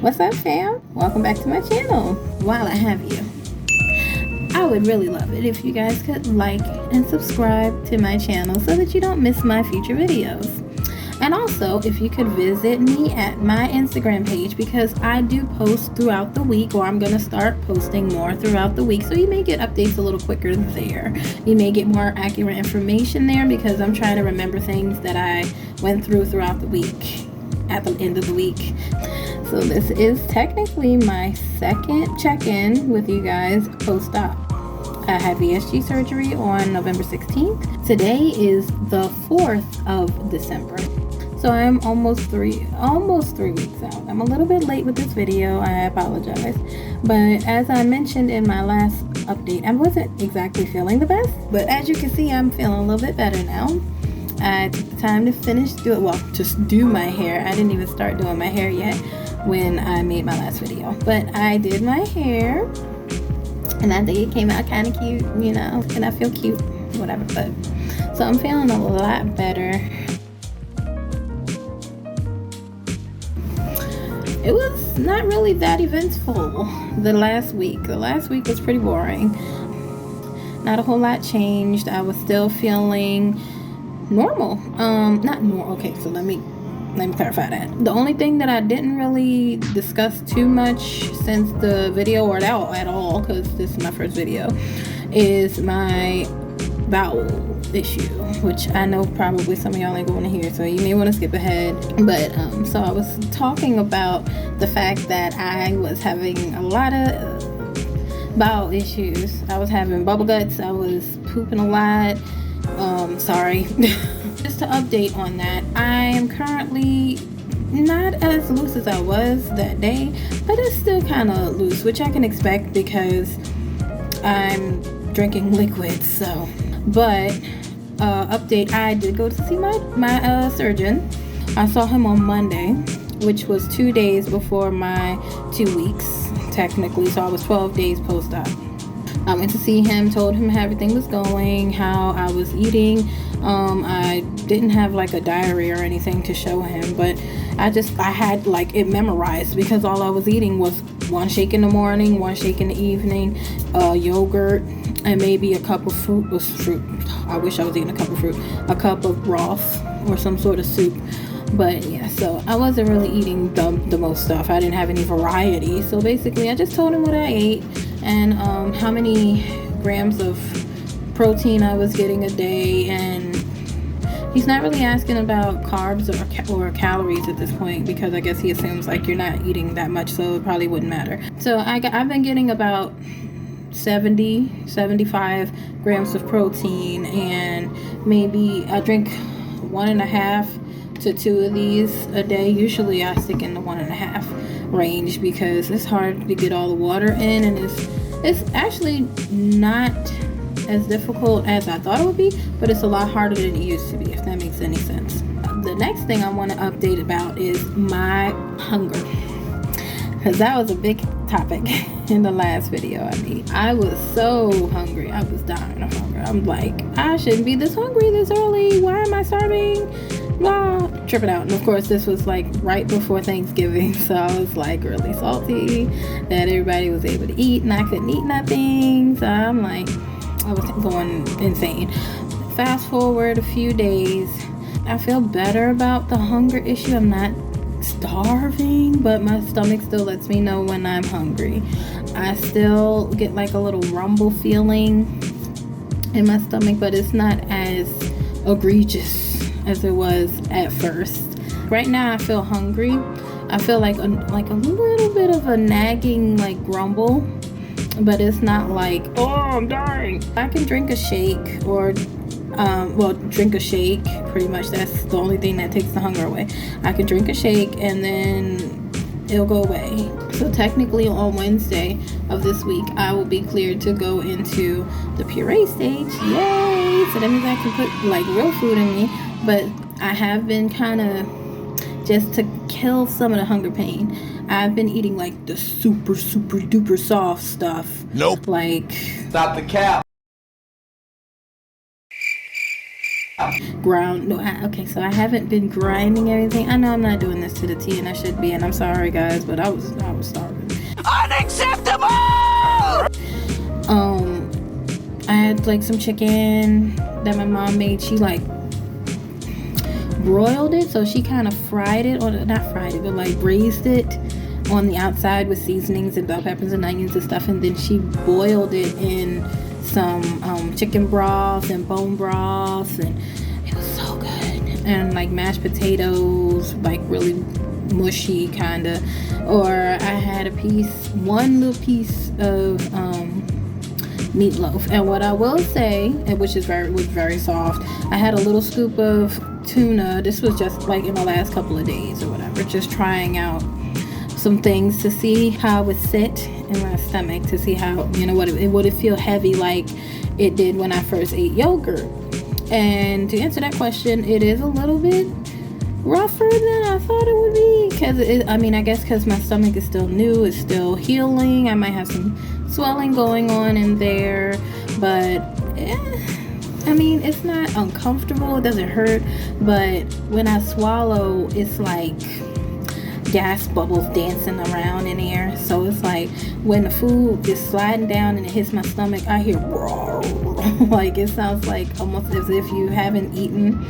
What's up, fam? Welcome back to my channel. While I have you, I would really love it if you guys could like and subscribe to my channel so that you don't miss my future videos. And also, if you could visit me at my Instagram page, because I do post throughout the week, or I'm going to start posting more throughout the week. So you may get updates a little quicker there. You may get more accurate information there because I'm trying to remember things that I went through throughout the week at the end of the week. So this is technically my second check-in with you guys post-op. I had VSG surgery on November 16th. Today is the 4th of December. So I'm almost three weeks out. I'm a little bit late with this video. I apologize. But as I mentioned in my last update, I wasn't exactly feeling the best. But as you can see, I'm feeling a little bit better now. I took the time to just do my hair. I didn't even start doing my hair yet when I made my last video. But I did my hair. And I think it came out kind of cute, you know. And I feel cute, whatever. But so I'm feeling a lot better. It was not really that eventful the last week. The last week was pretty boring. Not a whole lot changed. I was still feeling normal. Not normal. Okay, so let me clarify that. The only thing that I didn't really discuss too much since the video, or at all, because this is my first video, is my bowel issue, which I know probably some of y'all ain't going to hear, so you may want to skip ahead. But so I was talking about the fact that I was having a lot of bowel issues. I was having bubble guts. I was pooping a lot. Sorry. Just to update on that, I am currently not as loose as I was that day, but it's still kind of loose, which I can expect because I'm drinking liquids. So, but update, I did go to see my surgeon. I saw him on Monday, which was 2 days before my 2 weeks technically, so I was 12 days post-op. I went to see him, told him how everything was going, how I was eating. I didn't have like a diary or anything to show him, but I had like it memorized because all I was eating was one shake in the morning, one shake in the evening, yogurt, and maybe a cup of fruit. I wish I was eating a cup of fruit. A cup of broth or some sort of soup. But yeah, so I wasn't really eating the most stuff. I didn't have any variety. So basically, I just told him what I ate and how many grams of protein I was getting a day. And he's not really asking about carbs or calories at this point because I guess he assumes like you're not eating that much, so it probably wouldn't matter. So I've been getting about 75 grams of protein, and maybe I drink 1.5 to 2 of these a day. Usually I stick in the 1.5 range because it's hard to get all the water in, and it's actually not as difficult as I thought it would be, but it's a lot harder than it used to be, if that makes any sense. The next thing I want to update about is my hunger, because that was a big topic in the last video I made. I was so hungry. I was dying of hunger. I'm like, I shouldn't be this hungry this early. Why am I starving? Blah, tripping out. And of course this was like right before Thanksgiving, so I was like really salty that everybody was able to eat and I couldn't eat nothing. So I'm like, I was going insane. Fast forward a few days, I feel better about the hunger issue. I'm not starving, but my stomach still lets me know when I'm hungry. I still get like a little rumble feeling in my stomach, but it's not as egregious as it was at first. Right now I feel hungry. I feel like a little bit of a nagging like grumble, but it's not like, oh, I'm dying. I can drink a shake or drink a shake. Pretty much that's the only thing that takes the hunger away. I can drink a shake and then it'll go away. So technically on Wednesday of this week I will be cleared to go into the puree stage. Yay! So that means I can put like real food in me. But I have been kind of, just to kill some of the hunger pain, I've been eating like the super duper soft stuff. Nope. Like, stop the cap. Ground. No, okay, so I haven't been grinding everything. I know I'm not doing this to the T, and I should be, and I'm sorry, guys, but I was starving. Unacceptable! I had like some chicken that my mom made. She like broiled it, so she kind of fried it, or not fried it, but like braised it on the outside with seasonings and bell peppers and onions and stuff, and then she boiled it in some chicken broth and bone broth, and it was so good. And like mashed potatoes, like really mushy kind of. Or I had one little piece of meatloaf. And what I will say, and which was very soft, I had a little scoop of tuna. This was just like in the last couple of days or whatever, just trying out some things to see how it would sit in my stomach, to see how, would it feel heavy like it did when I first ate yogurt. And to answer that question, it is a little bit rougher than I thought it would be, because I guess because my stomach is still new, it's still healing. I might have some swelling going on in there, but it's not uncomfortable, it doesn't hurt, but when I swallow, it's like gas bubbles dancing around in there. So it's like when the food is sliding down and it hits my stomach, I hear like it sounds like almost as if you haven't eaten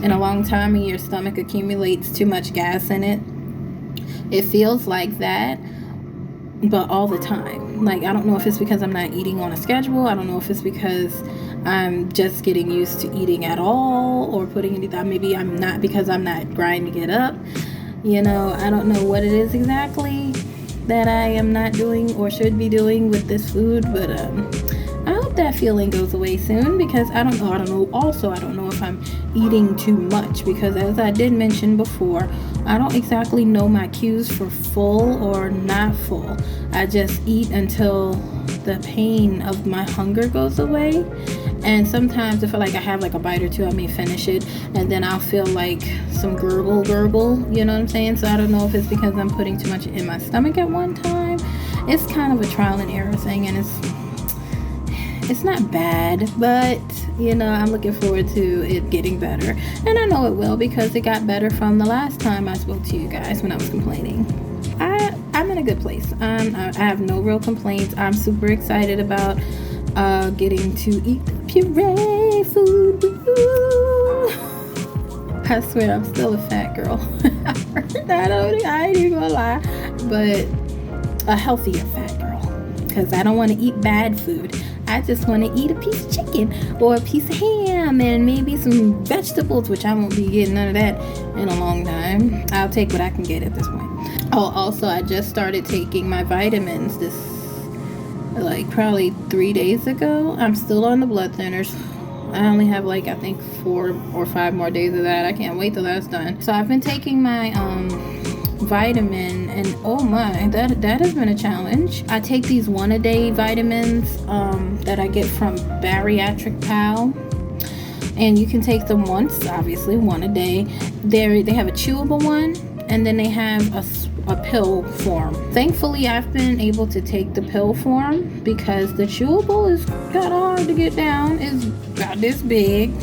in a long time and your stomach accumulates too much gas in it. It feels like that, but all the time. Like, I don't know if it's because I'm not eating on a schedule. I don't know if it's because I'm just getting used to eating at all, or maybe I'm not, because I'm not grinding it up. I don't know what it is exactly that I am not doing or should be doing with this food, but I hope that feeling goes away soon, because I don't know. Also, I don't know if I'm eating too much, because as I did mention before, I don't exactly know my cues for full or not full. I just eat until the pain of my hunger goes away. And sometimes if I have like a bite or two, I may finish it, and then I'll feel like some gurgle, you know what I'm saying? So I don't know if it's because I'm putting too much in my stomach at one time. It's kind of a trial and error thing, and it's not bad, but I'm looking forward to it getting better. And I know it will, because it got better from the last time I spoke to you guys when I was complaining. I'm in a good place. I have no real complaints. I'm super excited about getting to eat the puree food. I swear I'm still a fat girl. I ain't even gonna lie, but a healthier fat girl, because I don't want to eat bad food. I just want to eat a piece of chicken or a piece of ham and maybe some vegetables, which I won't be getting none of that in a long time. I'll take what I can get at this point. Oh, also, I just started taking my vitamins probably 3 days ago. I'm still on the blood thinners. I only have I think 4 or 5 more days of that. I can't wait till that's done. So I've been taking my vitamin, and oh my, that has been a challenge. I take these 1-a-day vitamins that I get from Bariatric Pal, and you can take them once, obviously 1 a day. They have a chewable one, and then they have a pill form. Thankfully, I've been able to take the pill form, because the chewable is kind of hard to get down. It's about this big.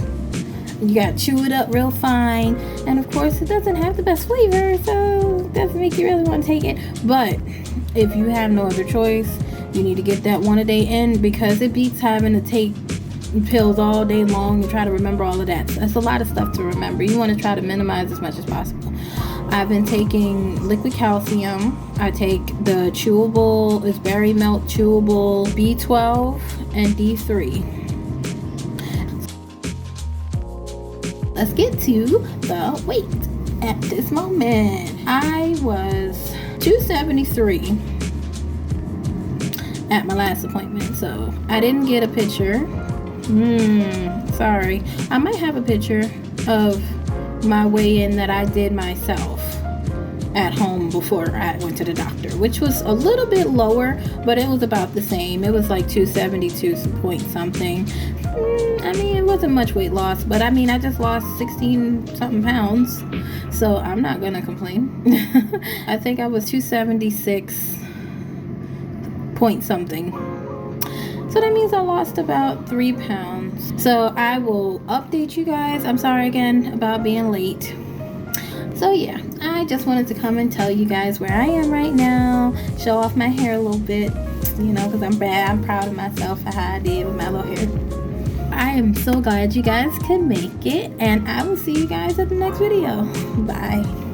You gotta chew it up real fine, and of course it doesn't have the best flavor, so it doesn't make you really want to take it. But if you have no other choice, you need to get that 1 a day in, because it beats having to take pills all day long and try to remember all of that. That's a lot of stuff to remember. You want to try to minimize as much as possible. I've been taking liquid calcium. I take the chewable, it's Berry Melt chewable B12 and D3. Let's get to the weight at this moment. I was 273 at my last appointment, so I didn't get a picture. Sorry. I might have a picture of my weigh-in that I did myself at home before I went to the doctor, which was a little bit lower, but it was about the same. It was like 272 point something. It wasn't much weight loss, but I just lost 16 something pounds, so I'm not gonna complain. I think I was 276 point something. So that means I lost about 3 pounds. So I will update you guys. I'm sorry again about being late. So yeah, I just wanted to come and tell you guys where I am right now, show off my hair a little bit, because I'm proud of myself for how I did with my little hair. I am so glad you guys could make it, and I will see you guys at the next video. Bye.